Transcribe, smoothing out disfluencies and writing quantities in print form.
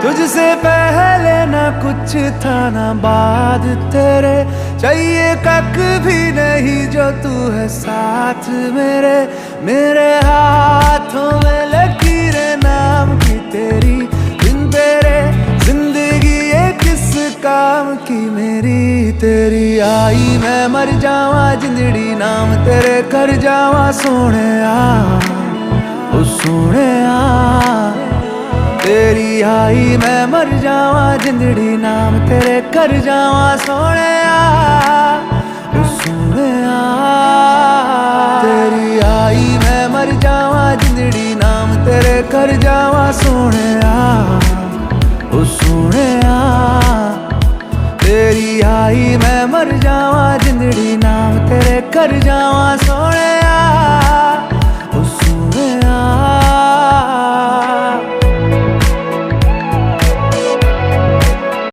तुझसे पहले ना कुछ था ना बाद तेरे, चाहिए कख भी नहीं जो तू है साथ मेरे। मेरे हाथों में लकीरें नाम की तेरी, बिन तेरे जिंदगी ये किस काम की मेरी। तेरी आई मैं मर जावा जिंदड़ी नाम तेरे कर जावा सोने ओ सोने। तेरी आई मैं मर जावा जिंदड़ी नाम तेरे कर जावा सोने ओ सोने। तेरी आई मैं मर जावा जिंदड़ी नाम तेरे कर जावा सोने ओ सोने। तेरी आई मैं मर जावा जिंदड़ी नाम तेरे कर जावा सोने।